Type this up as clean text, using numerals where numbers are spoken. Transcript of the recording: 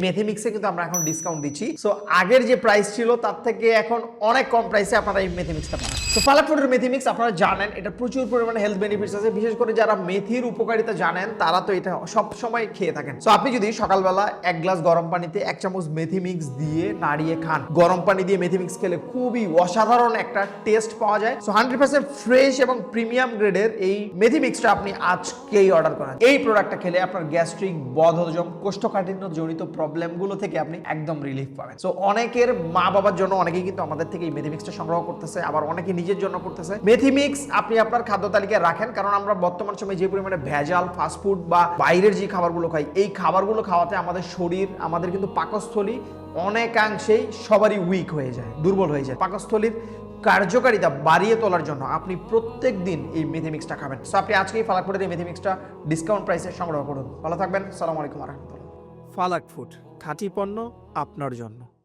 মেথি মিক্সে কিন্তু আমরা এখন ডিসকাউন্ট দিচ্ছি। সো আগের যে প্রাইস ছিল তার থেকে এখন অনেক কম প্রাইসে আপনারা এই মেথি মিক্সটা পাবেন। সো ফালাক ফুডের মেথি মিক্স আপনারা জানেন এটা প্রচুর পরিমাণে হেলথ বেনিফিটস আছে, বিশেষ করে যারা মেথির উপকারিতা জানেন তারা তো এটা সব সময় খেয়ে থাকেন। সো আপনি যদি সকালবেলা এক গ্লাস গরম পানিতে 1 চামচ মেথি মিক্স দিয়ে নাড়িয়ে খান, গরম পানি দিয়ে মেথি মিক্স খেলে খুবই অসাধারণ একটা টেস্ট পাওয়া যায়। সো 100% ফ্রেশ এবং প্রিমিয়াম গ্রেডের এই মেথি মিক্সটা আপনি আজকেই অর্ডার করেন। এই প্রোডাক্টটা খেলে আপনার গ্যাস্ট্রিক, বদহজম, কোষ্ঠকাঠিন্য জনিত প্রবলেমগুলো থেকে আপনি একদম রিলিফ পাবেন। সো অনেকের মা বাবার জন্য অনেকেই কিন্তু আমাদের থেকে এই মেথি মিক্সটা সংগ্রহ করতেছে, আবার অনেকে নিজের জন্য করতেছে। মেথি মিক্স আপনি আপনার খাদ্য তালিকায় রাখেন, কারণ আমরা বর্তমান সময়ে যে পরিমাণে ভেজাল ফাস্টফুড বা বাইরের যে খাবারগুলো খাই, এই খাবারগুলো খাওয়াতে আমাদের শরীর, আমাদের কিন্তু পাকস্থলী অনেকাংশেই সবারই উইক হয়ে যায়, দুর্বল হয়ে যায়। পাকস্থলীর কার্যকারিতা বাড়িয়ে তোলার জন্য আপনি প্রত্যেক দিন এই মেথি মিক্সটা খাবেন। সো আপনি আজকেই ফালাক ফুডের এই মেথি মিক্সটা ডিসকাউন্ট প্রাইসে সংগ্রহ করুন। ভালো থাকবেন। আসসালামু আলাইকুম ওয়া রাহমাতুল্লাহ। ফালাক ফুড, খাঁটি পণ্য আপনার জন্য।